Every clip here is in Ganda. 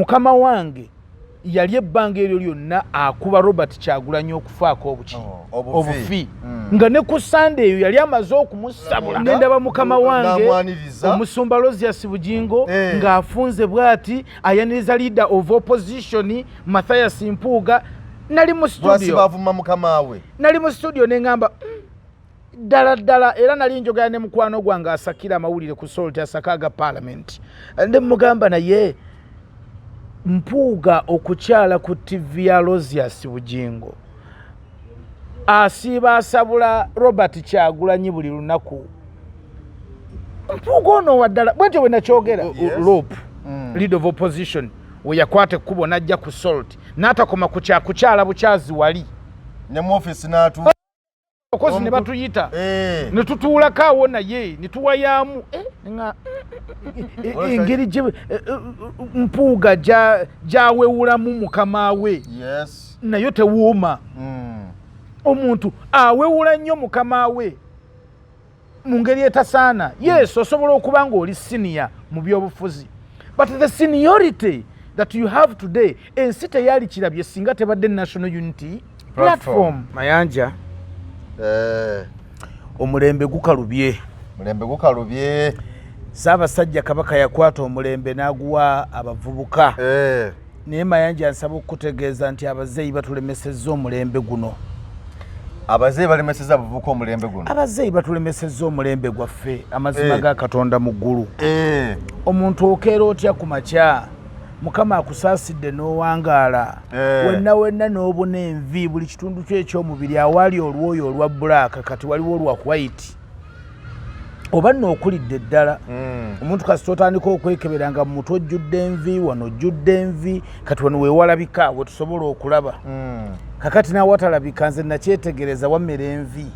mukama wange yali ebbanga eryo lyonna akuba Robert Kyagulanyi okufaako obufi nga ne ku Sunday eyo yali amaze okumusabula ngendaba mukama wange omusumba Lweyasisinkana Bujingo ng'afunze bw'ati ayaniriza leader of opposition Mathias Mpuuga. Nali mu studio nengamba ddala era nali njogera ne mukwano gwange asakira amawulire ku Salt asakaga parliament ndi mugamba naye Mpuuga okukyala ku TV ya Lweyasisinkana Bujingo asiba asabula Robert Kyagulanyi buli lunaku. Mpuuga ono waddala bwentyo bwe nakyogera Loop leader of opposition we yakwata ekkubo najja ku Salt n'atakoma kukyala bukyazi wali ne mu office n'atu okozi ne batuyita ne tutuulako awo naye ne tuwayamu engeri gye Mpuuga gyawewulamu mukama we nayo tewuuma. Omuntu awewula nnyo mukama we mu ngeri etasaana. Yes, osobola okuba ng'oli senior mu byobufuzi, but the seniority that you have today ensi teyali kirabye singa tebadde National Unity Platform. Mayanja omulembe gukalubye. Ssaabasajja Kabaka yakwata omulembe n'aguwa abavubuka. Naye Mayanja nsaba okutegeeza nti abazeeyi batulemesezza omulembe guno. Abazeeyi balemesezza abavubuka omulembe guno. Abazeeyi batulemesezza omulembe gwaffe amazima ga Katonda mu ggulu. Omuntu okeera otya ku makya Mukama akusaasidde n'owangaala wenna n'obuna envi buli kitundu kyo eky'omubiri awaali olwoyo olwa black kati waliwo olwa white oba n'okulidde ddala. Omuntu kasita otandika okwekeberanga mu mutwe ojjudde envi wano ojjudde envi kati wano weewalabika we tusobola okulaba. Kakati naawe watalabika nze nakyetegereza wammera envi.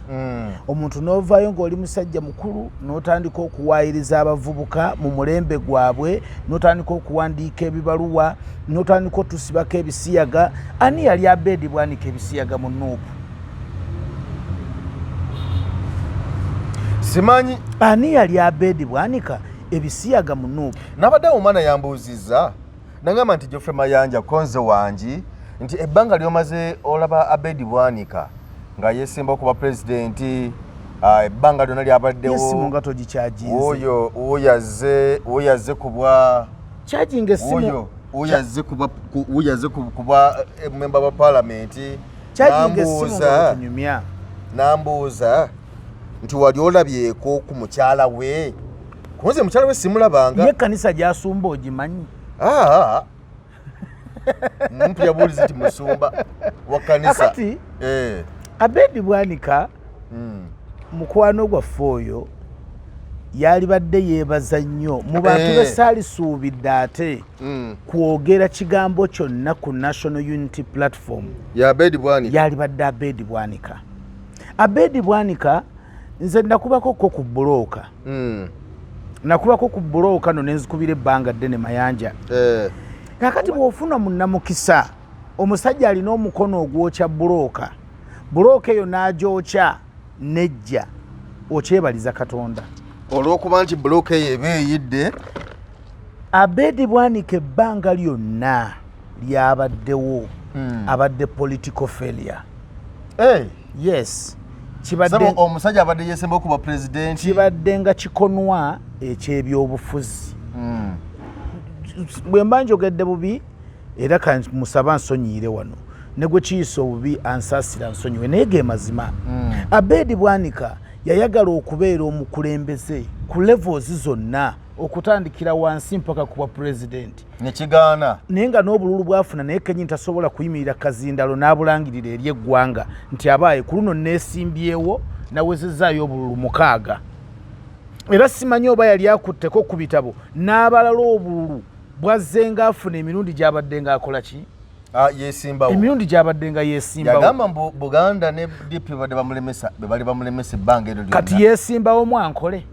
Omuntu n'ovaayo ng'oli musajja mukulu n'otandika okuwaayiriza abavubuka mu mulembe gwabwe n'otandika okuwandiika ebibaluwa n'otandika otusibako ebisiyaga. Ani yali Abedi bwanika ebisiyaga mu Nuupu? Simanyi. Ani yali Abedi bwanika ebisiyaga mu Nuupu? Nabadde omwana yambuuzizza nangamba nti Geoffrey Mayanja konze wangi nti ebbanga lyomaze olaba Abedi bwanika nga yeesimba okuba pulezidenti ebbanga lyonna lyabaddewo yesimu nga togikyaginze oyo yazze kubwa kyaging essimu oyo yazze kuba memba wa palamenti nambuuza nti wali olabyeko ku mukyala we kunze mukyala we simulabanga ye kanisa gyasumba ogimanyi muntu yabuuliza nti musumba wa kanisa akati Abedi bwanika mukwano gwaffe oyo yali badde yeebaza nnyo mu bantu besaalisuubidde ate kwogera kigambo kyonna ku National Unity Platform yali badde Abedi bwanika. Abedi bwanika nze nakubako ku bbulooka nakubako ku bbulooka no nenzikubira ebbanga ddene Mayanja. Kakati bw'ofuna munnamukisa omusajja alina omukono ogwokya bbulooka eyo n'agyokya nejja okyebaliza Katonda olw'okuba nti bbulooka eyo eba eyidde. Abedi bwanika ebbanga lyonna lyabaddewo abadde political failure. Yes, kibadde omusajja abadde yeesemba okuba pulezidenti kibadde nga kikonwa eky'ebyobufuzi. Bwe mba njogedde bubi era musaba nsonyiire wano ne gwe kiyisa obubi ansaasira nsonyiwe naye ge mazima. Abedi bwanika yayagala okubeera omukulembeze ku levels zonna okutandikira wansi mpaka kuba pulezidenti nekigaana naye nga n'obululu bwafuna naye kenyi tasobola kuyimirira kazindalo n'abulangirira eri eggwanga nti abaaye ku luno neesimbyewo nawezezaayo obululu 6 era simanyi oba yali akutteko ku bitabo n'abalala obululu bwazze ng'afuna emirundi gy'abadde ng'akola ki yeesimbawo emirundi gy'abadde nga yeesimbawo. Yagamba Buganda ne DP bali bamulemesa ebbanga eryo lyonna kati yeesimbawo mwankole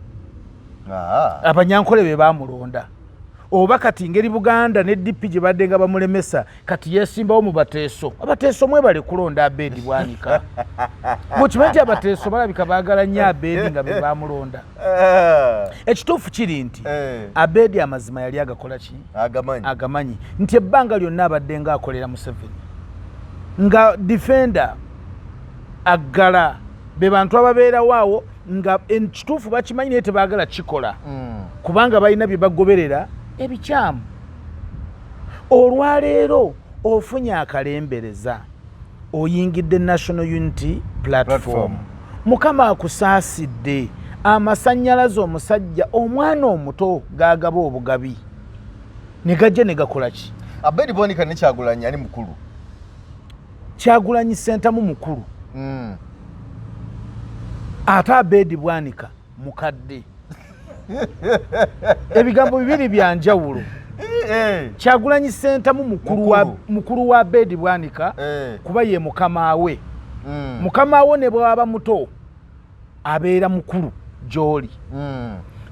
abanyankole be baamulonda oba kati ngeri Buganda ne DP gye badde nga bamulemesa kati yesimbawo mu bateeso abateeso mwe bali kulonda Abedi Bwanika mukimanyi abateeso balabika baagala nnyo Abedi nga be bamulonda ekituufu kiri nti Abedi amazima yali agakola ki agamanyi nti ebbanga lyonna abadde nga akolera Museveni nga defender aggala be bantu ababeerawo awo nga ekituufu bakimanyi naye tebaagala kikola kubanga balina bye bagoberera ebikyamu olwaleero ofunye akalembereza oyingidde National Unity Platform mukama akusaasidde amasannyalaze omusajja omwana omuto gagaba obugabi ne gajja ne gakola ki Abedi Bwanika ne Kyagulanyi ali mukulu Kyagulanyi Ssentamu mukulu ate Abedi Bwanika mukadde ebigambo bibiri bya njawulo Kyagulanyi Ssentamu mukulu wa Abedi Bwanika kuba ye mukama we mukama we ne bwaba muto abeera mukulu gy'oli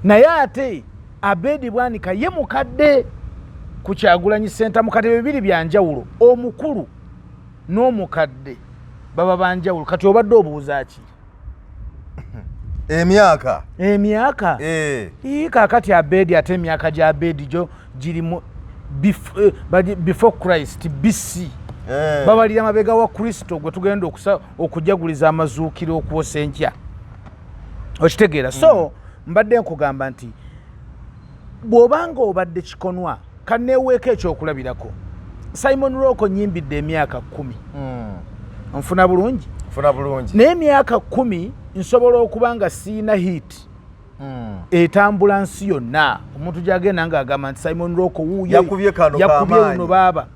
naye ate Abedi Bwanika ye mukadde ku Kyagulanyi Ssentamu kati bibiri bya njawulo omukulu n'omukadde baba banjawulo kati obadde obuuza ki emyaka kakati Abedi ate emyaka gya Abedi gyo giri before Christ BC babalira mabega wa Kristo gwe tugenda okujaguliza amazuukiro okwosa enkya okitegeera so mbadde nkugamba nti bw'obanga obadde kikonwa kanneeweeko ekyokulabirako Simon Roko nyimbidde emyaka 10 nfuna bulungi naye emyaka 10 nsobola okuba nga siina hit etambula nsi yonna omuntu gyagenda ng'agamba nti Simon Roko yakubye uno baaba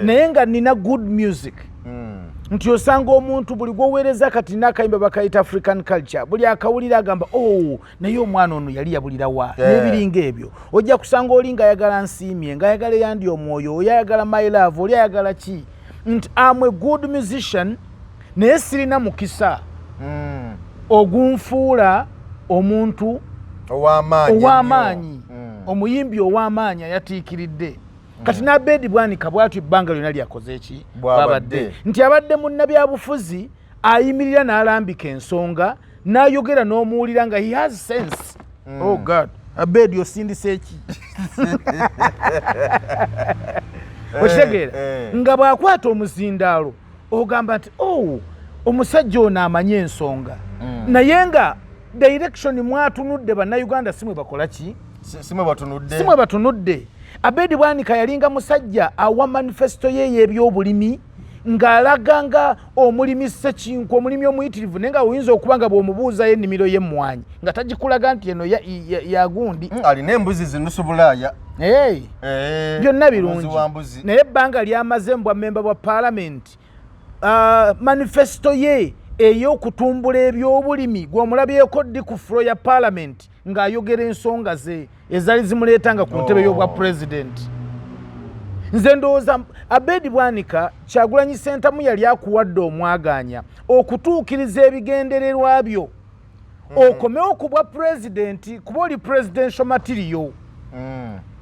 naye nga nina good music nti osanga omuntu buli gwoweereza kati n'akayimba bakayita African culture buli akawulira agamba naye omwana ono yali yabulira wa n'ebiringa ebyo ojja kusanga oli ng'ayagala nsiimye ng'ayagala eyandi omwoyo oyo ayagala my love oli ayagala ki nti am a good musician naye sirina mukisa ogunfuula omuntu ow'amaanyi omuyimbi ow'amaanyi ayatiikiridde kati n'Abedi Bwanika bwatyo ebbanga lyonna lyakoze eki babadde nti abadde munnabyabufuzi ayimirira n'alambika ensonga n'ayogera n'omuwulira nga he has sense oh God Abedi osindise eki okitegeera nga bw'akwata omuzindaalo ogamba nti omusajja ono amanye ensonga naye nga direction mwatunudde bannayuganda simwe bakola ki simwe batunudde Abedi Bwanika yalinga musajja awa manifesto ye y'ebyobulimi ng'alaga nga omulimi ssekinku omulimi omuyitirivu naye nga oyinza okuba nga bw'omubuuzayo ennimiro y'emmwanyi nga tagikulaga nti eno yagundi alina embuzi zinusu Bulaaya byonna birungi naye ebbanga lyamaze mbwa memba bwa paalamenti manifesto ye ey'okutumbula ebyobulimi gw'omulabyeko ddi ku fulo ya paalamenti ng'ayogera ensonga ze ezaali zimuleetanga ku ntebe y'obwa pulezidenti nze ndowooza Abedi Bwanika Kyagulanyi Ssentamu yali akuwadde omwaganya okutuukiriza ebigendererwa byo okomewo ku bwa pulezidenti kuba oli presidential material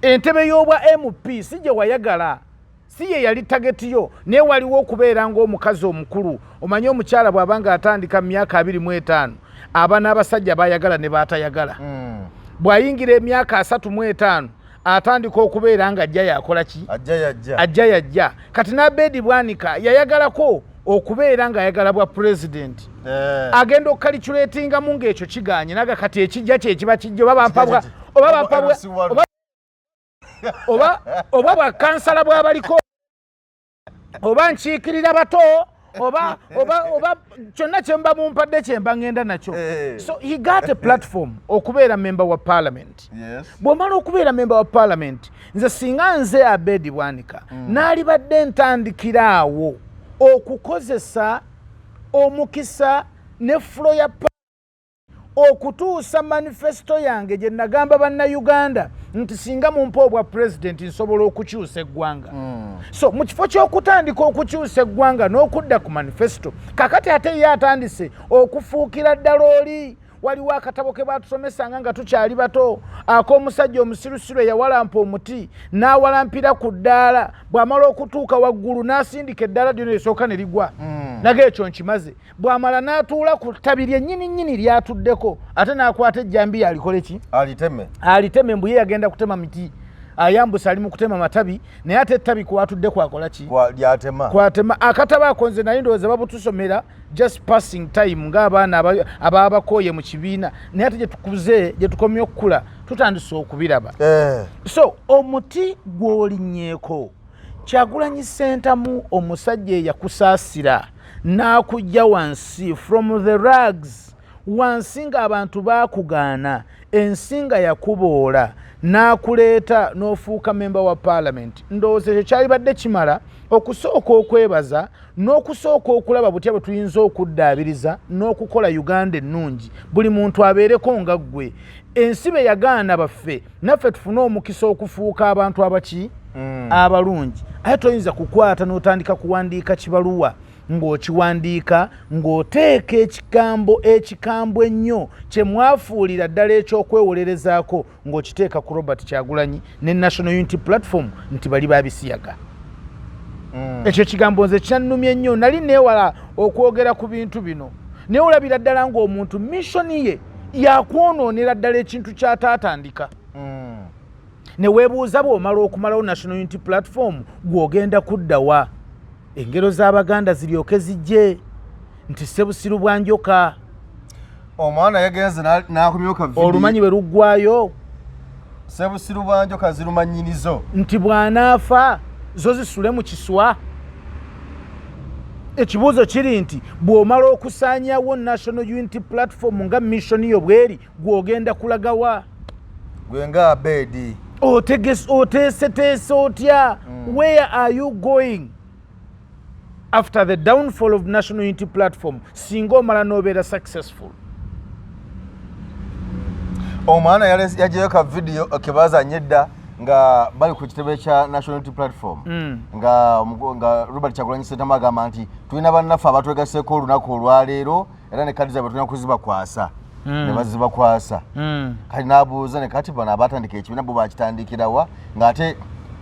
entebe y'obwa MP si gye wayagala si ye yali tageti yo naye waliwo okubeera ng'omukazi omukulu omanye omukyala bw'abanga atandika mu myaka 25 aba n'abasajja bayagala ne baatayagala bw'ayingira emyaka 35 atandika okubeera nga ajja yakola ki ajja yajja kati n'Abedi Bwanika yayagalako okubeera ng'ayagala bwa pulezidenti agenda okukalikyuleetingamu ng'ekyo kiganye naga kati ekijja kye kiba kijja oba bwakansala bw'abaliko oba nkiikirira bato oba kyonna kyemba mumpadde kyemba ngenda nakyo so he got a platform okubeera member wa parliament bw'omala okubeera member wa parliament nze singa nze Abedi Bwanika n'alibadde ntandikira awo okukozesa omukisa ne flow ya okutuusa manifesto yange gye nagamba bannayuganda nti singa mumpa obwa president nsobola okukyusa eggwanga so mu kifo ky'okutandika okukyusa eggwanga n'okudda ku manifesto kakati ate ye atandise okufuukira ddala oli waliwo akatabo ke batusomesanga nga tukyali bato ak'omusajja omusirusiru eyawalampa omuti n'awalampira ku ddaala bw'amala okutuuka waggulu n'asindika eddaala lyonna lisooka ne ligwa naga ekyo nkimaze bw'amala n'atuula ku ttabi lye nnyini lyatuddeko ate n'akwata ejjambiya alikole ki aliteme mbu ye yagenda kutema miti ayambusa ali mu kutema matabi naye ate ettabi kwatudde kwakola ki kwatema akatabo ako nze naye ndowooza babutusomera just passing time ng'abaana ababakooye mu kibiina naye ate gye tukomye okukula tutandise okubiraba so omuti gw'olinnyeeko Kyagulanyi Ssentamu omusajja eyakusaasira n'akujja wansi from the rags wansi ng'abantu baakugaana ensinga yakuboola n'akuleeta n'ofuuka member wa parliament ndowooza ekyo kyalibadde kimala okusooka okwebaza n'okusooka okulaba butya bwe tuyinza okuddaabiriza n'okukola Uganda ennungi buli muntu abeereko nga ggwe ensi be yagaana baffe naffe tufune omukisa okufuuka abantu abaki abalungi ate toyinza kukwata n'otandika kuwandiika kibaluwa ng'okiwandiika ng'oteeka ekikambwe ennyo kye mwafuulira ddala ekyokwewolerezaako ng'okiteeka ku Robert Kyagulanyi ne National Unity Platform nti bali babisiyaga ekyo kigambo nze kyannumye ennyo nali neewala okwogera ku bintu bino naye olabira ddala ng'omuntu missoni ye yakwonoonera ddala ekintu ky'ataatandika ne weebuuza bw'omala okumalawo National Unity Platform gw'ogenda kuddawa engero z'Abaganda ziryoke zijje nti Ssebusiru bwa Njoka omwana yagenze n'akumyoka video olumanyi bwe luggwayo Ssebusiru bwa Njoka zirumanyinizo nti bw'anaafa zo zisule mu kiswa ekibuuzo kiri nti bw'omala okusaanyawo National Unity Platform nga mission yo bweri gw'ogenda kulagawa gwe nga Abedi oteeseteese otya where are you going after the downfall of National Unity Platform singa omala n'obeera successful omwana yajeyo ka video kebazanye dda nga bali ku kitebe kya National Unity Platform nga Robert Kyagulanyi Ssentamu agamba nti tulina bannaffe abatwegaseeko olunaku olwaleero era ne kadi zaabwe tulina kuzibakwasa ne bazibakwasa kati n'abuuza ne kati bano abatandika ekibiina bo bakitandikirawa ng'ate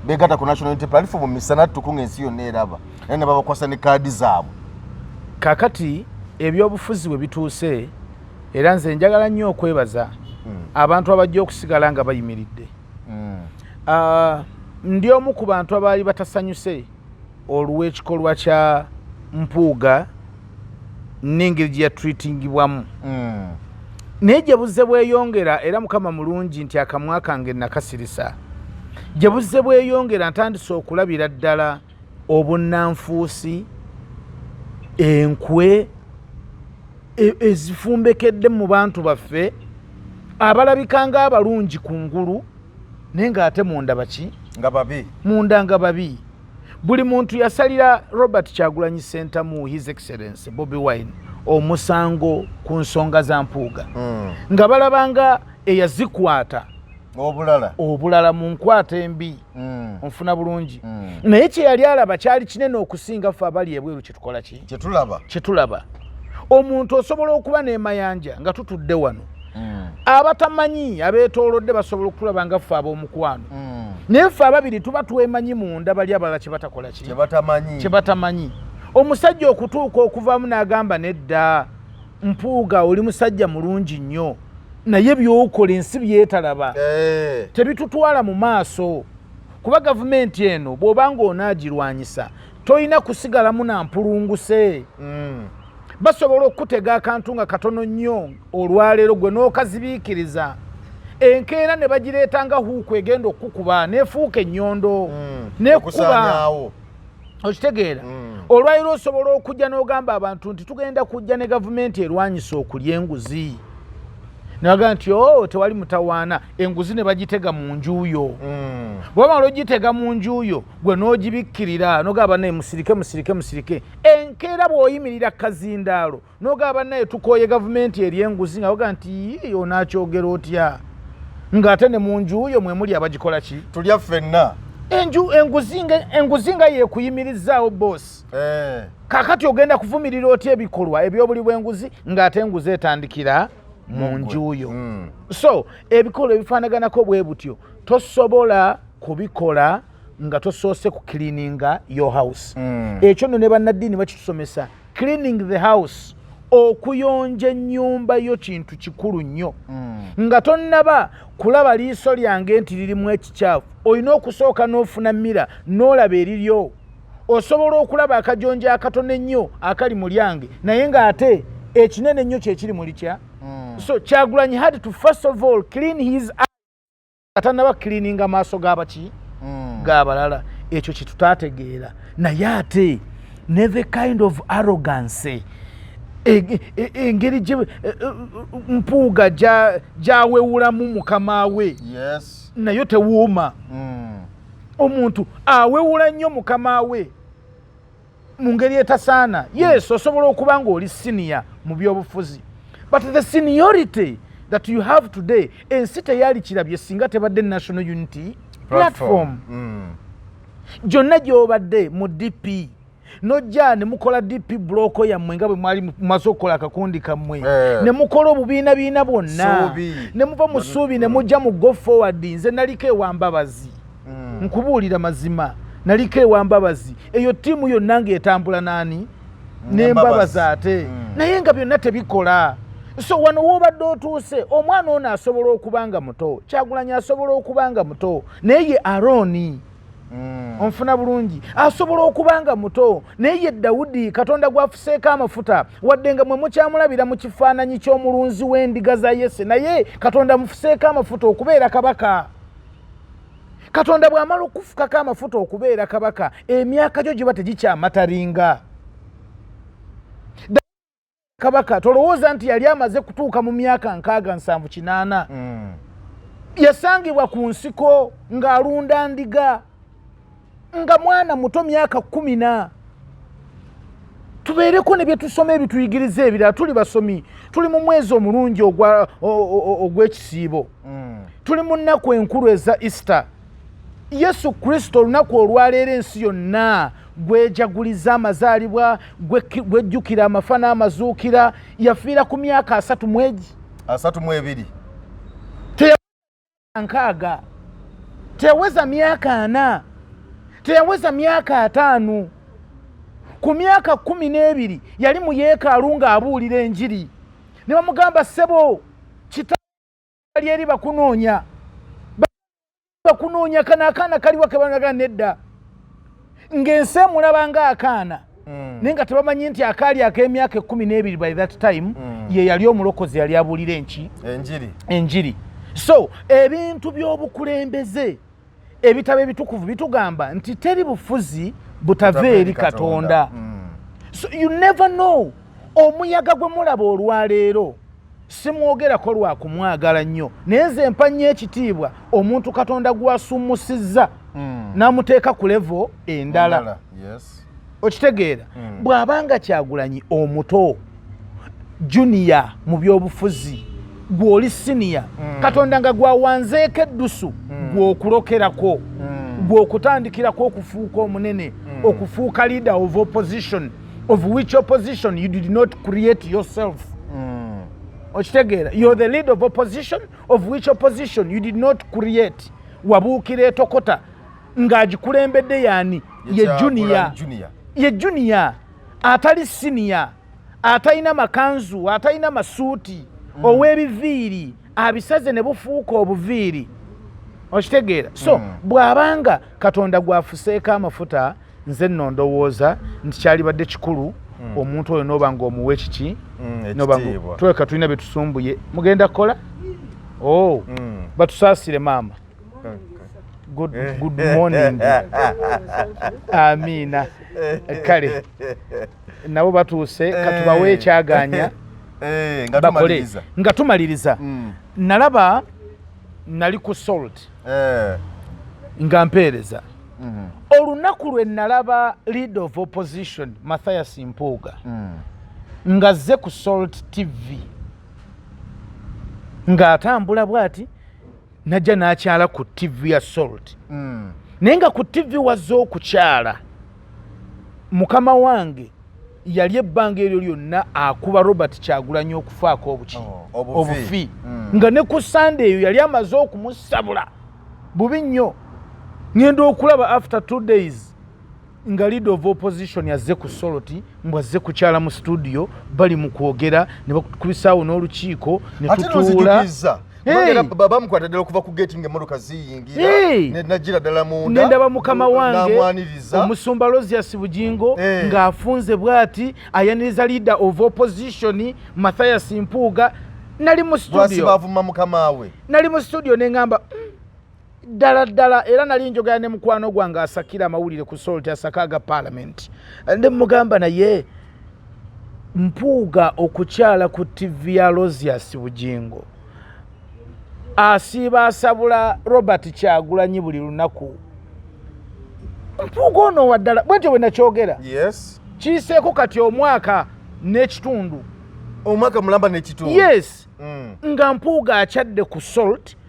beegatta ku National Unity Platform misana tukunga ensi yonna eraba era ne babakwasa ne kaadi zaabwe kakati ebyobufuzi bwe bituuse era nze njagala nnyo okwebaza abantu abajja okusigala nga bayimiridde ndi omu ku bantu abaali batasanyuse olw'ekikolwa kya Mpuuga n'engeri gye yatreatingibwamu naye gye buzze bweyongera era Mukama mulungi nti akamwa kange nakasirisa gye buzze bweyongera ntandise okulabira ddala obunnanfuusi enkwe ezifumbekedde mu bantu baffe abalabika ng'abalungi kungulu naye ng'ate munda baki nga babi munda nga babi buli muntu yasalira Robert Kyagulanyi Ssentamu His Excellency Bobi Wine omusango ku nsonga za Mpuuga nga balabanga eyazikwata obulala mu nkwata embi onfuna bulungi naye kye yali alaba kyali kinene okusinga ffe abali ebweru kyetukola ki kyetulaba omuntu osobola okuba n'emayanja nga tutudde wano abatamanyi abeetoolodde basobola okulaba nga ffe ab'omukwano naye ffe ababiri tuba twemanyi munda bali abalala kyebatakola ki kyebatamanyi omusajja okutuuka okuvaamu n'agamba nedda Mpuuga oli musajja mulungi nnyo naye by'okola ensi byetalaba tebitutwala mu maaso kuba gavumenti eno bw'obanga onaagirwanyisa tolina kusigalamu na mpulunguse basobola okutega akantu nga katono nnyo olwaleero gwe n'okazibiikiriza enkeera ne bagireeta nga huuku egenda okukuba neefuuka ennyondo nekukuba okitegeera olwaleero osobola okujja n'ogamba abantu nti tugenda kujja ne gavumenti erwanyisa okulya enguzi naga nti tewali mutawaana enguzi ne bagitega mu njuuyo bw'omala ogitega mu njuuyo gwe n'ogibikkirira n'ogamba naye musirike enkeera bw'oyimirira kazindaalo n'ogamba naye tukooye gavumenti eri enguzi nga oga nti onaakyogera otya ng'ate ne mu njuuyo mwe muli abagikola ki tulya ffenna enguzi nga yeekuyimirizaawo boosi kakati ogenda kuvumirira otya ebikolwa ebyobuli bw'enguzi ng'ate enguzi etandikira mu njuyo. So ebikolo ebifaanaganako bwe butyo tosobola kubikola nga tosoose ku cleaninga your house. Ekyo nno ne bannaddiini bakitusomesa, cleaning the house, okuyonja ennyumba yo kintu kikulu nnyo. Nga tonnaba kulaba liiso lyange nti lirimu ekikyafu, olina okusooka n'ofuna mmira n'olaba eriryo. Osobola okulaba akajonja akatono ennyo akali mu lyange naye ng'ate ekinene ennyo kye kiri muli kya. So Kyagulanyi had to first of all clean his eyes. Atanaba cleaninga maaso g'abaki g'abalala. Ekyo kye tutaategeera. Naye ate ne the kind of arrogance engeri gye Mpuuga gy'awewulamu mukama we nayo tewuuma. Omuntu awewula nnyo mukama we mu ngeri etasaana. Yes, osobola okuba ng'oli senior mu byobufuzi, but the seniority that you have today ensi teyali kirabye singa tebadde National Unity Platform. Gyonna gy'obadde mu DP nojja ne mukola DP bloko yammwe nga bwe mwali mumaze okukola akakundi kammwe, ne mukola obubiina bwonna, ne muva mu ssuubi ne mujja mu go forward. Nze naliko ewa Mbabazi, nkubuulira mazima, naliko ewa Mbabazi. Eyo ttiimu yonna ng'etambula n'ani? Ne Mbabazi ate. Naye nga byonna tebikola. So wano woobadde otuuse, omwana ono asobola okuba nga muto, Kyagulanyi asobola okuba nga muto, naye ye Aroni onfuna bulungi asobola okuba nga muto, naye ye Dawudi Katonda gwafuseeko amafuta, wadde nga mwe mukyamulabira mu kifaananyi ky'omulunzi w'endiga za Yese, naye Katonda mufuseeko amafuta okubeera kabaka. Katonda bw'amala okufukako amafuta okubeera kabaka, emyaka gyo giba tegikyamataringa. Kabaka tolowooza nti yali amaze kutuuka mu myaka 6-7-8. Yasangibwa ku nsiko ng'alunda ndiga nga mwana muto myaka 10. Tubeereko ne bye tusoma ebituyigiriza ebirala. Tuli basomi, tuli mu mwezi omulungi ogw'ekisiibo, tuli mu nnaku enkulu eza Easter. Yesu Kristo olunaku olwaleero ensi yonna gwejaguliza amazaalibwa, gwejjukira amafa n'amazuukira, yafiira ku myaka 32. Teyaweza 6, teyaweza myaka 4, teyaweza myaka 5. Ku myaka 12 yali mu yeekaalu ng'abuulira enjiri, ne bamugamba ssebo kitali eri bakunoonya kana akaana kaliwa ke banaga nedda ng'ensi emulaba ng'akaana naye nga tebamanyi nti akaali ak'emyaka 12 by that time ye yali omulokozi yali abuulira enjiri. So ebintu by'obukulembeze ebitabo ebitukuvu bitugamba nti teri bufuzi butava eri Katonda. So you never know. Omuyaga gwe mulaba olwaleero simwogerako lwa kumwagala nnyo, naye nze mpanya ekitiibwa omuntu Katonda gw'asummusizza n'amuteeka ku level endala. Okitegeera? Bw'abanga Kyagulanyi omuto, junior mu byobufuzi, gw'oli senior, Katonda nga gwawanzeeko eddusu gw'okulokerako, gw'okutandikirako okufuuka omunene, okufuuka leader of opposition, of which opposition you did not create yourself. Okitegeera? You're the leader of opposition, of which opposition you did not create. Wabuukira etokota ng'agikulembedde yaani ye junior. Ye junior atali senior, atalina makanzu, atalina masuuti, ow'ebiviiri abisaze ne bufuuka obuviiri. Okitegeera? So bw'abanga Katonda gwafuseeko amafuta, nze nno ndowooza nti kyalibadde kikulu omuntu oyo n'oba ng'omuwa ekiki, tuleka tulina bye tusumbuye. Mugenda kukola? Batusaasire maama. Good morning. Amiina. Kale nabo batuuse katubawe ekyaganya bakole nga tumaliriza. Nalaba nali ku salt nga mpeereza olunaku lwe nalaba leader of opposition Mathias Mpuuga ng'azze ku Salt TV ng'atambula bw'ati, najja n'akyala ku TV ya Salt. Naye nga ku TV wazze okukyala mukama wange yali ebbanga eryo lyonna akuba Robert Kyagulanyi okufaako obufi nga ne ku Sunday eyo yali amaze okumusabula bubi nnyo. Ngenda okulaba after 2 days nga leader of opposition yazze ku Soloti mbwazze kukyala mu studio bali mu kwogera ne bakubisaawo n'olukiiko ne tutuula. Baba mkwatadde okuva ku gate ng'emmotoka ziyingira najjira ddala munda nendaba mukama wange omusumba Lweyakutuka Bujingo ng'afunze bw'ati ayaniriza leader of opposition Mathias Mpuuga. Nali mu studio ne ngamba ddala era nali njogera ne mukwano gwange asakira amawulire ku Soloti asakaaga parliament ne mugamba naye Mpuuga okukyala ku TV ya Lweyakutuka Bujingo asiba asabula Robert Kyagulanyi buli lunaku. Mpuuga ono waddala bwetyo bwe nakyogera kiyiseeko kati omwaka n'ekitundu. Omwaka mulamba n'ekitundu. Yes. Nga Mpuuga akyadde ku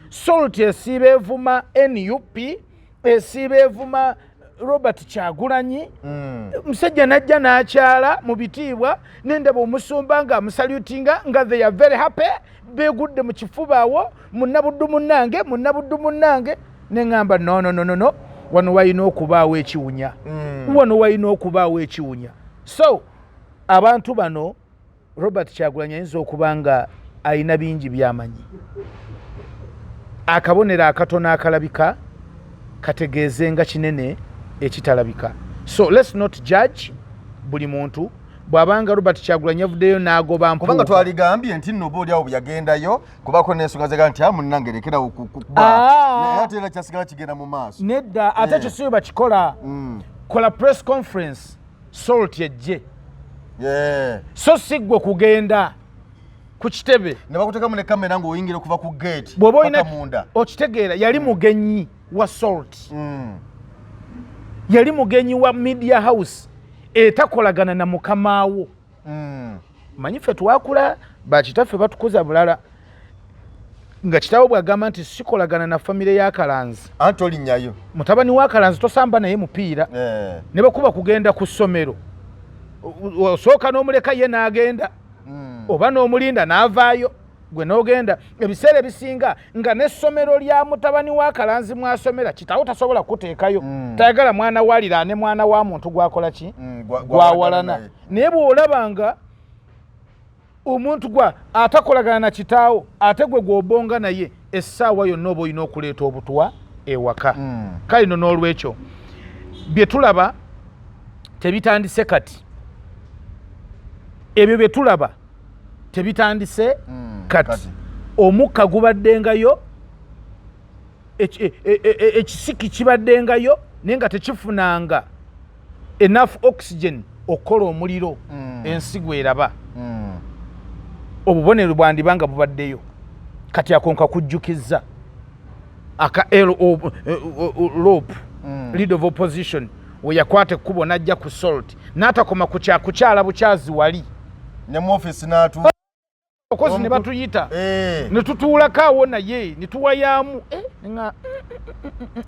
Soloti esiba evuma NUP esiba evuma Robert Kyagulanyi. Musajja najja n'akyala mu bitiibwa nendaba omusumba nga amusalutinga nga they are very happy begudde mu kifuba awo munnabuddu munnange ne ngamba no wano walina okubaawo ekiwunya. So abantu bano Robert Kyagulanyi ayinza okuba nga alina bingi by'amanyi. Akabonero akatono akalabika kategeeze nga kinene ekitalabika. So let's not judge buli muntu bw'abanga Robert Kyagulanyi avuddeyo n'agoba Mpuuga. Kubanga twaligambye nti nno oba oliawo byagendayo kubako n'ensonga zega nti munnange lekera okukuba naye ate era kyasigala kigenda mu maaso. Nedda ate ekyo si bwe bakikola. Kola press conference Soloti ejje. So si ggwe kugenda ku kitebe ne bakuteekamu ne kamera ng'oyingira okuva ku gate paka munda. Okitegeera yali mugenyi wa Soloti. Yali mugenyi wa media house etakolagana na mukamaawo. Manyi ffe twakula bakitaffe batukuza bulala nga kitaawo bw'agamba nti sikolagana na famire ya Kalanzi anti olinnyayo mutabani wa Kalanzi tosamba naye mupiira ne bakuba kugenda ku ssomero osooka n'omuleka ye n'agenda oba n'omulinda n'avaayo gwe n'ogenda ebiseera ebisinga nga n'essomero lya mutabani wa Kalanzi mwasomera kitaawo tasobola kuteekayo tayagala mwana walira ne mwana wa muntu gwakola ki gwawalana naye bw'olabanga omuntu gwa atakolagana na kitaawo ate gwe gw'obonga naye essaawa yonna oba olina okuleeta obutwa ewaka. Kale no n'olwekyo bye tulaba tebitandise kati ebyo bye tulaba tebitandise kati omukka gubaddengayo ekisiki kibaddengayo naye nga tekifunanga enough oxygen okukola omuliro ensigo eraba. Obubonero bwandibanga bubaddeyo kati akonka kujjukizza aka lope leader of opposition we yakwata ekkubo n'ajja ku Soloti n'atakoma kukyala bukyazi wali ne mu office n'atu okozi ne batuyita ne tutuulako awo naye ne tuwayaamu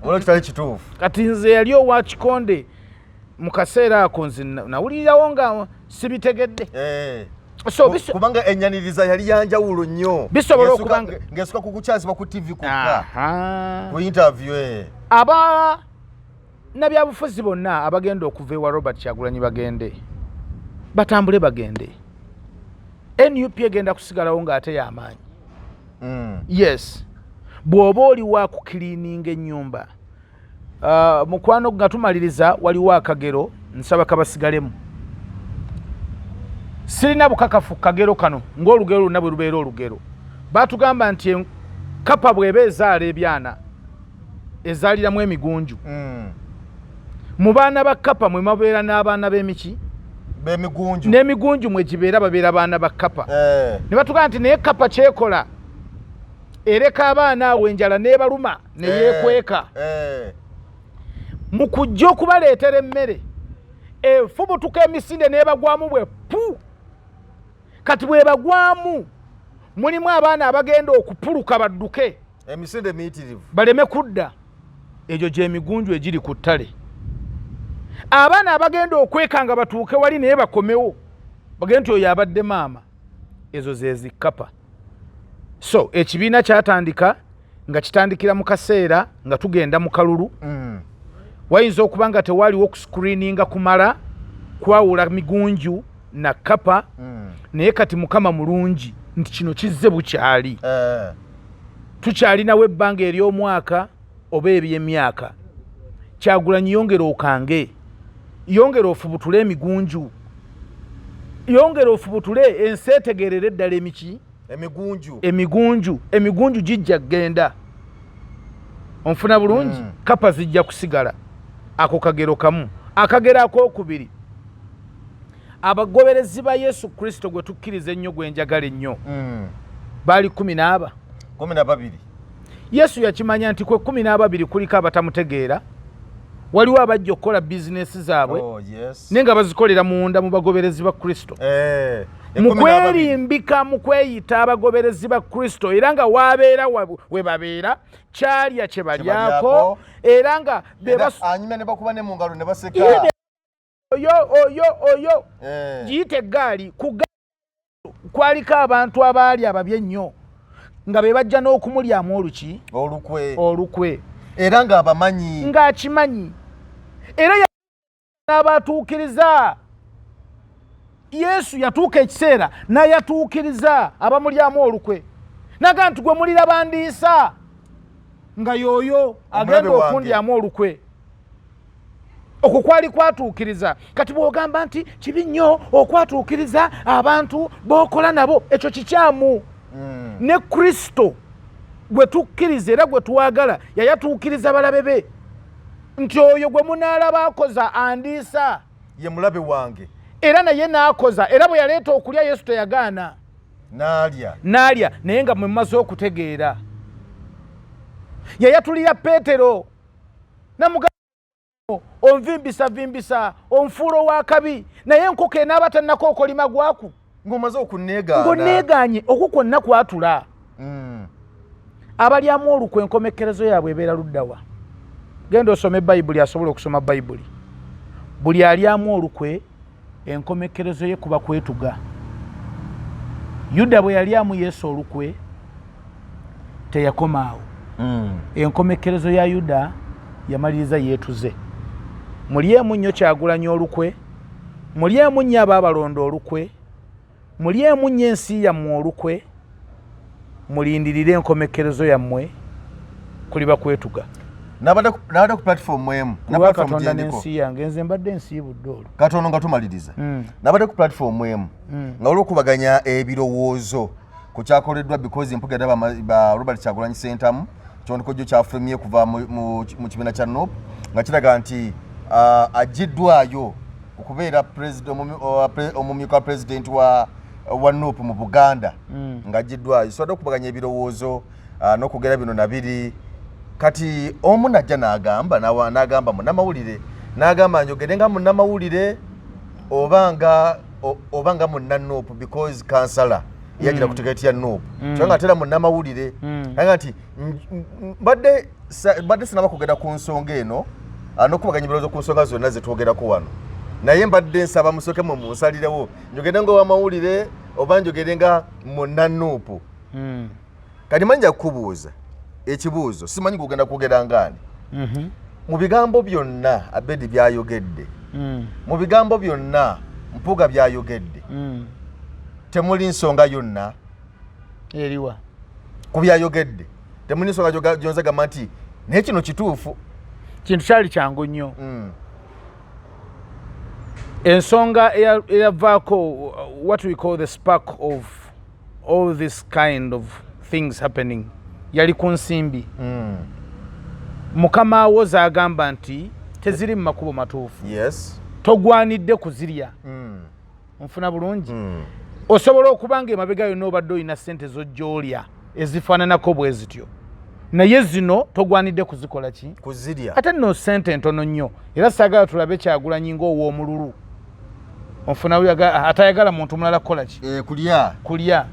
olwo kitali kituufu. Kati nze yali owa Kikonde mu kaseera ako nze nawulirirawo nga sibitegedde. So kubanga enyaniriza yali yanjawulo nnyo bisobola okubanga ng'esooka kukukyazibwa ku TV kokka ku interview aba nabyabufuzi bonna abagenda okuva ewa Robert Kyagulanyi bagende batambule bagende. NUP egenda kusigalawo ng'ate y'amaanyi. Yes bw'oba oli wa kukiliininga ennyumba mukwano nga tumaliriza waliwo akagero nsaba kabasigalemu. Sirina bukakafu kagero kano ng'olugero luna bwe lubeera olugero. Batugamba nti kapa bw'eba ezaala ebyana ezaaliramu emigunju. Mu baana ba kapa mwe mabeera n'abaana b'emiki b'emigunju n'emigunju mwe gibeera babeera baana ba kapa. Ne batugamba nti naye kapa kyekola ereka abaana awo enjala n'ebaluma ne yeekweka. Mu kujja okubaleetera emmere efubutuka emisinde n'ebagwamu bwe pu. Kati bwebagwamu mulimu abaana abagenda okupuluka badduke emisinde miyitirivu baleme kudda. Egyo gy'emigunju egiri ku ttale. abaana abagenda okwekanga batuuke wali naye bakomewo bagenda nti oyo abadde maama, ezo ze zikapa. So ekibiina kyatandika nga kitandikira mu kaseera nga tugenda mu kalulu. Wayinza okuba nga tewaliwo okuscreeninga kumala kwawula migunju na kapa, naye kati Mukama mulungi nti kino kizze bukyali. Tukyalinawo ebbanga ery'omwaka oba eby'emyaka. Kyagulanyi yongera okange, yongera ofubutule emigunju, yongera ofubutule ensi etegeerera eddala emiki emigunju gijja kgenda. Onfuna bulungi? Kapa zijja kusigala. Ako kagero kamu. Akagero akokubiri, abagoberezi ba Yesu Kristo gwe tukkiriza ennyo gwe njagala ennyo baali 12. Yesu yakimanya nti kwe 12 kuliko abatamutegeera, waliwo abajja okukola bizinesi zaabwe naye nga bazikolera munda mu bagoberezi ba Kristo. Mu kwerimbika mu kweyita abagoberezi ba Kristo, era nga wabeera we babeera kyalya kye balyako, era nga anyuma ne bakuba ne mu ngalo ne baseka. Oyo giyite eggaali. Ku gaali kwaliko abantu abaali ababye ennyo nga be bajja n'okumulyamu olukwe era ng'abamanyi, ng'akimanyi, era n'abatuukiriza. Yesu yatuuka ekiseera n'ayatuukiriza abamulyamu olukwe, naga nti gwe mulira bandiisa nga y'oyo agenda okundyamu olukwe. Okwo kwali kwatuukiriza. Kati bw'ogamba nti kibi nnyo okwatuukiriza abantu b'okola nabo, ekyo kikyamu. Ne Kristo gwe tukkiriza era gwe twagala yayatuukiriza balabe be nti oyo gwe munaalaba akoza andiisa ye mulabe wange, era naye n'akoza, era bwe yaleeta okulya Yesu teyagaana, n'alya naye nga mwe mumaze okutegeera. Yayatulira Peetero namugamba onvimbisa onfuula ow'akabi, naye enkoko enaaba tannakookolima gwaku ng'omaze okunneegaana, ng'onneegaanye. Okwo kwonna kwatula. Abalyamu olukwe enkomekerezo yaabwe ebeera luddawa? Genda osome Bayibuli asobola okusoma Bayibuli. Buli alyamu olukwe enkomekerezo ye kuba kwetuga. Yuda bwe yalyamu Yesu olukwe teyakomaawo. Enkomekerezo ya Yuda yamaliriza yeetuze. Mulyemu nnyo Kyagulanyi olukwe, mulyemu nnyo abaabalonda olukwe, mulyemu nnyo ensi yammwe olukwe, mulindirire enkomekerezo yammwe kuliba kwetuga. Nabadde ku platform emu na platform Katonda n'ensi yange, nze mbadde nsiibudde olwo katono nga tumaliriza. Nabadde ku platform emu nga olw'okubaganya ebirowoozo ku kyakoleddwa because Mpuuga ba Robert Kyagulanyi Ssentamu kyondikojjo kyafulumye kuva mu kibiina kya NUP nga kiraga nti agiddwayo okubeera omumyuka wa president wa NUP mu Buganda nga agiddwayo. So okubaganya ebirowoozo n'okugera bino nabiri. Kati omu najja n'agamba munnamawulire, n'agamba njogere nga munnamawulire obanga munna NUP because kansala yagira ku tiketi ya NUP kyonga atera munnamawulire nga nti mbadde sinaba kugenda ku nsonga eno n'okubaganya ebirowoozo ku nsonga zonna zetwogerako wano, naye mbadde nsaba musooke munsalirewo njogere nga owamawulire oba njogere nga munna NUP. Kati manja kukubuuza ekibuuzo, simanyi kugenda kwogera ngaani. Mu bigambo byonna Abedi byayogedde, mu bigambo byonna Mpuuga byayogedde, temuli nsonga yonna eriwa ku byayogedde, temuli nsonga gyonza gamba nti naye kino kituufu. Kintu kyali kyangu nnyo. Ensonga eyavaako what we call the spark of all this kind of things happening yali ku nsimbi. Mukama wo zaagamba nti teziri mu makubo matuufu. Togwanidde kuzirya. Nfuna bulungi. Osobola okuba nga emabega yonna obadde olina ssente z'ojjolya ezifaananako bwe zityo, naye zino togwanidde kuzikola ki? Kuzirya. Ate nno ssente ntono nnyo, era saagala tulabe Kyagulanyi ng'ow'omululu. Onfuna atayagala muntu mulala kukola ki? Kulya.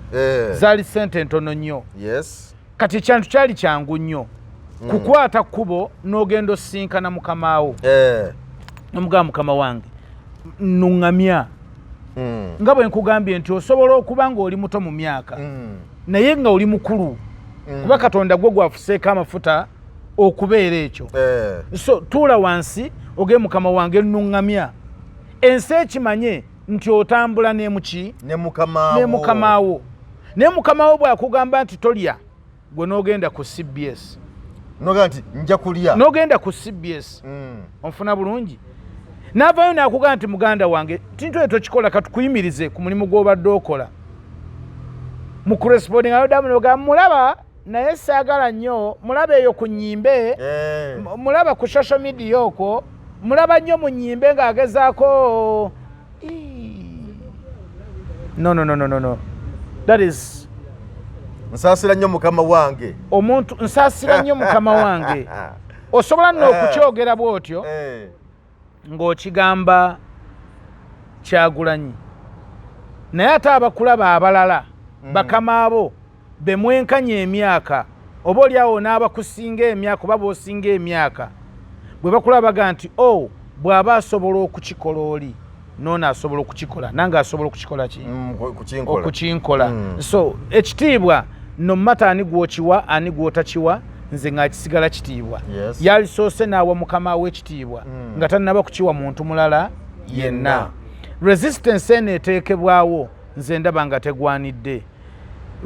Zaali ssente ntono nnyo. Kati ekintu kyali kyangu nnyo kukwata kkubo n'ogenda osisinkana Mukama wo. nomugamba mukama wange nuŋŋamya nga bwe nkugambye nti osobola okuba nga oli muto mu myaka naye nga oli mukulu kuba Katonda gwe gwafuseeko amafuta okubeera ekyo so tuula wansi oge mukama wange nuŋŋamya ensi ekimanye nti otambula nemuki ne mukamaawo naye mukamaawo bw'akugamba nti tolya gwe n'ogenda ku CBS noga nti nja kulya n'ogenda ku CBS onfuna bulungi n'avaayo n'akugamba nti muganda wange tintoye tokikola katukuyimirize ku mulimu gw'obadde okola mu corresponding ayodamunoga mulaba naye saagala nnyo mulaba eyo ku nnyimbe mulaba ku social media okwo mulaba nnyo mu nnyimbe ng'agezaako no that is nsaasira nnyo mukama wange omuntu nsaasira nnyo mukama wange osobola nno okukyogera bw'otyo ng'okigamba Kyagulanyi naye ate abakulaba abalala bakama abo bemwenkanya emyaka oba oliawo n'abakusinga emyaka oba b'osinga emyaka bwe bakulabaga nti bw'aba asobola okukikola oli noono asobola okukikola nange asobola okukikola ki okukinkola so ekitiibwa nomata ani gwokiwa ani gwotakiwa nze ng'akisigala kitiibwa yalisoose n'awa mukama w'ekitiibwa nga tannaba kukiwa muntu mulala yenna resistance eno eteekebwawo nze ndaba nga tegwanidde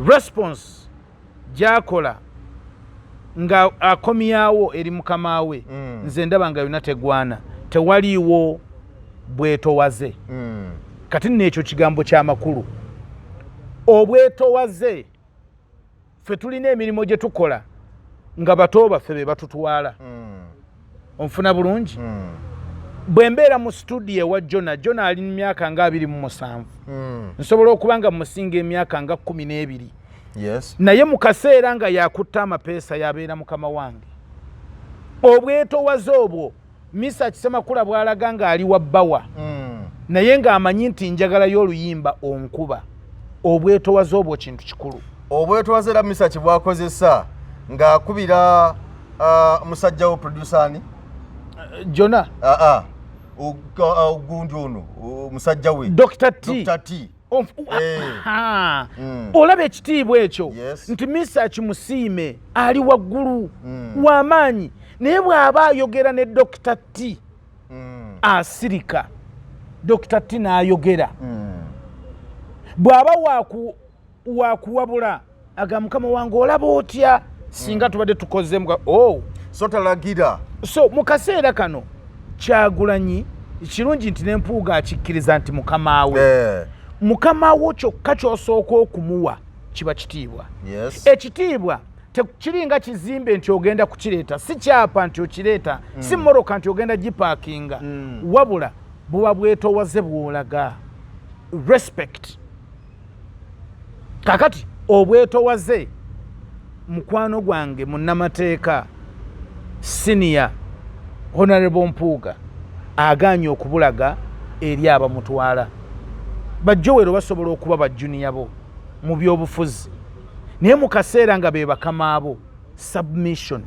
response gy'akola nga akomyawo eri mukama we nze ndaba nga yonna tegwana tewaliiwo bwetowaze kati n'ekyo kigambo ky'amakulu obwetowaze ffe tulina emirimu gye tukola nga bato baffe be batutwala onfuna bulungi bwe mbeera mu studio ewa Jona ali mu myaka nga 27 nsobola okuba nga musinga emyaka nga 12 naye mu kaseera nga yakutta amapeesa yabeera mukama wange obwetowaze obwo Misa Kisemakula bw'alaga nga ali wa bbawa naye ng'amanyi nti njagala y'oluyimba onkuba obwetowaze obwo kintu kikulu obwetowaze era Misa kibwakozesa ng'akubira musajja wo producer ani Jona ogundi ono musajja we Dr. T olaba ekitiibwa ekyo nti Misa kimusiime ali waggulu w'amaanyi naye bw'aba ayogera ne Dr. T asirika Dr. T n'ayogera bw'aba wakuwabula aga mukama wange olaba otya singa tubadde tukoze so talagira so mu kaseera kano Kyagulanyi kirungi nti n'Empuuga akikkiriza nti mukama we mukama wo kyokka ky'osooka okumuwa kiba kitiibwa ekitiibwa tekiringa kizimbe nti ogenda kukireeta si kyapa nti okireeta si mmoroka nti ogenda gipaakinga wabula buba bwetowaze bw'olaga respect kakati obwetowaze mukwano gwange munnamateeka senior Honorable Mpuuga aganye okubulaga eri abamutwala bajjowero basobola okuba bajjuniya bo mu byobufuzi naye mu kaseera nga be bakama abo submission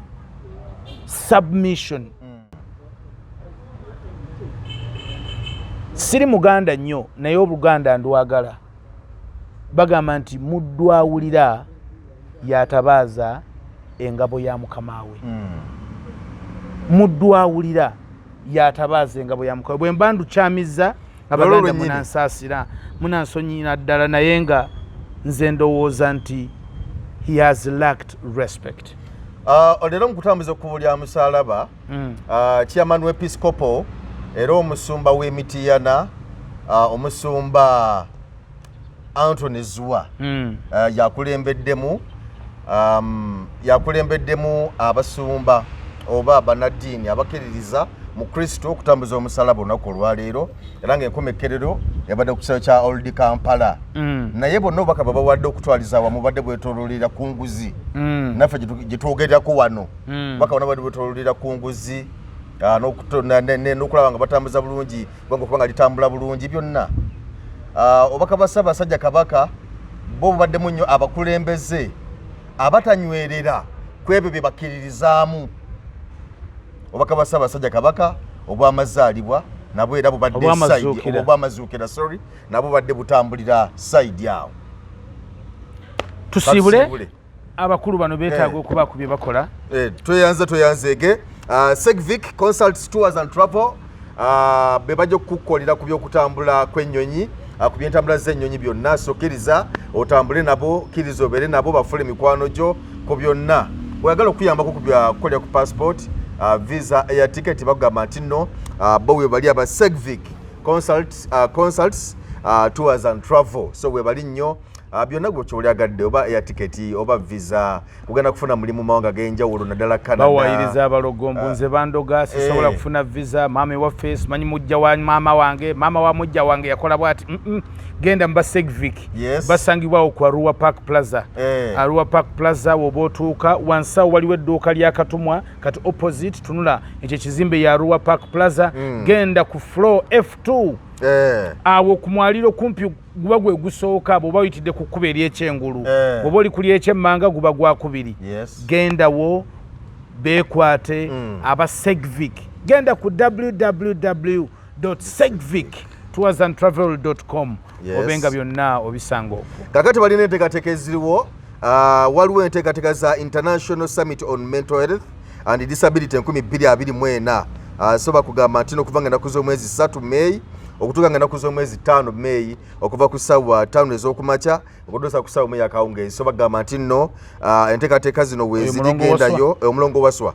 siri muganda nnyo naye Obuganda ndwagala bagamba nti muddu awulira yatabaaza engabo ya mukama we muddu awulira yatabaaza engabo ya mukama we bwe mba ndukyamizza Abaganda munansaasira munansonyina ddala naye nga nze ndowooza nti he has lacked respect. Olero mukutambuza ekkubo lya Musaalaba chairman w'Episcopo era omusumba w'Emitiyana omusumba Anthony Zwa yakulembeddemu abasumba oba abanaddiini abakkiririza mu Kristo okutambuza omusaalaba olunaku olwaleero era ng'enkomekerero yabadde ku kisaawe kya Old Kampala naye bonna obubaka babawadde okutwaliza awamu badde bwetooloolera ku nguzi naffe gye twogererako wano obubaka bonna badde bwetooloolera ku nguzi n'okulaba nga batambuza bulungi ggwanga okuba nga litambula bulungi byonna obubaka bwa Ssaabasajja Kabaka bo bubaddemu nnyo abakulembeze abatanywerera ku ebyo bye bakkiririzaamu obubaka bwa Ssaabasajja Kabaka obw'amazaalibwa nabo era bubadde side obw'amazuukira sorry nabo badde butambulira side awo tusiibule abakulu bano beetaaga okuba ku bye bakola tweyanzeege Segvic Consults Tours and Travel be bajja okukukolera ku by'okutambula kw'ennyonyi ku by'entambula z'ennyonyi byonna sokkiriza otambule nabo kkiriza obeere nabo bafule mikwano gyo ku byonna bweyagala okuyambako ku byakukolera ku passport visa air ticket bagamba nti nno bo we bali aba Segvic Consults Tours and Travel so we bali nnyo byonna gwe kyolyagadde oba air ticket oba visa kugenda kufuna mulimu mawanga g'enjawulo naddala Canada bawayiriza abalogombo nze bandoga sisobola kufuna visa maami waffe simanyi mujja wa maama wange maama wa mujja wange yakola bwati genda mba Segvic basangibwawo ku Arua Park Plaza Arua Park Plaza woba otuuka wansawo waliwo edduuka lya Katumwa kati opposite tunula ekyo kizimbe ya Arua Park Plaza genda ku floor F2 awo ku mwaliro kumpi guba gwe gusooka bw'oba oyitidde ku kkubo ery'ekyengulu bw'oba oli ku ly'ekyemmanga guba gwakubiri gendawo beekwate aba Segvic genda ku www.segvic.toursandtravel.com obenga byonna obisanga okwo kakati balina enteekateeka eziriwo waliwo enteekateeka za International Summit on Mental Health and Disability 2024 so bakugamba nti okuva nga ennaku z'omwezi 3 May okutuuka nga ennaku z'omwezi 5 May okuva ku ssaawa 5 ez'okumakya okutuusa ku ssaawa 1 akawungeezi so bagamba nti nno enteekateeka zino weezirigendayo omulongo waswa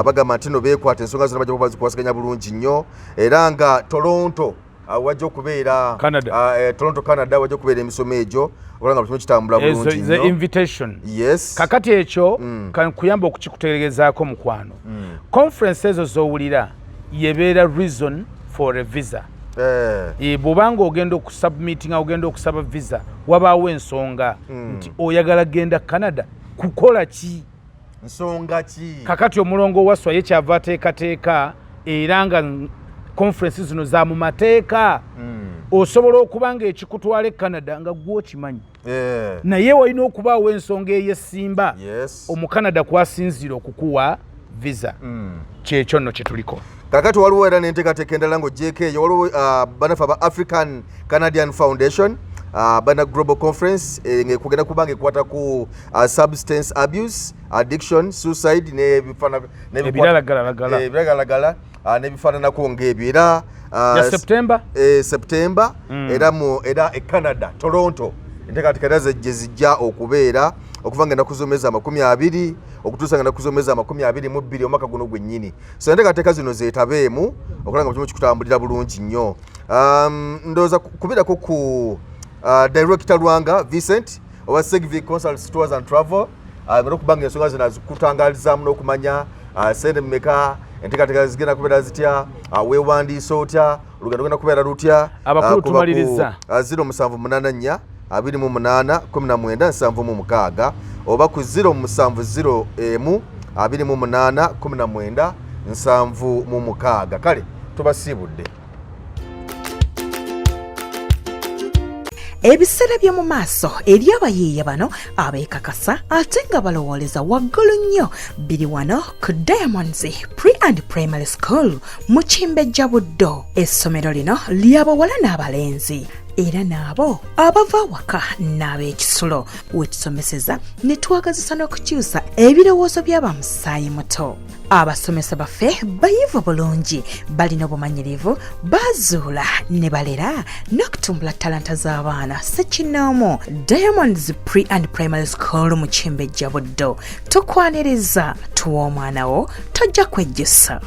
bagamba nti nno beekwata ensonga zino bajja kuba zikuwasaganya bulungi nnyo era nga Toronto wajja okubeera Toronto Canada wajja okubeera emisomo egyo okulanga buli kimu kitambula bulungi nnyo invitation kakati ekyo kuyamba okukikutegeezaako mukwano conference ezo z'owulira yebeera reason for a visa bw'obanga ogenda okusubmitinga ogenda okusaba visa wabaawo ensonga nti oyagala genda Canada kukola ki nsonga ki kakati omulongo waswa ye kyava ateekateeka era nga conference zino za mu mateeka osobola okuba nga ekikutwala Canada nga gwe okimanyi naye walina okubaawo ensonga ey'essimba omukanada kwasinzira okukuwa visa kyekyo nno kye tuliko kakati waliwo era n'enteekateeka endala ng'ogyeko eyo waliwo banafe aba African Canadian Foundation bana global conference kugenda kuba nga ekwata ku substance abuse addiction suicide n'ebiragalalagala n'ebifaananako ng'ebyo era September era e Canada Toronto enteekateeka era gye zijja okubeera okuva nga ennaku z'omwezi 20 okutuusa nga ennaku z'omwezi 22 omwaka guno gwennyini so enteekateeka zino zeetabeemu okulaba nga kimu kikutambulira bulungi nnyo ndowooza kubirako ku Director Lwanga Vincent owa Segvic Consults Tours and Travel okuba nga ensonga zino azikutangalizaamu n'okumanya sente mmeka enteekateeka zigenda kubeera zitya weewandiisa otya olugendo lugenda kubeera lutya abakulu tumaliriza 078 28 19 76 oba ku 070 28 19 76 kale tubasiibudde ebiseera by'omu maaso eri abayiiya bano abeekakasa ate nga balowooleza waggulu nnyo biri wano ku Diamonds Pre and Primary School mu Kimbejja Buddo. Essomero lino ly'abawala n'abalenzi era naabo abava waka n'ab'ekisulo wetusomeseza ne twagazisa n'okukyusa ebirowoozo by'abamusaayi muto. Abasomesa baffe bayivu bulungi balina obumanyirivu bazuula ne balera n'okutumbula talanta z'abaana ssekinnoomu. Diamonds Pre and Primary School mu Kimbejja Buddo tukwaniriza tuwa omwana wo tojja kwejjusa.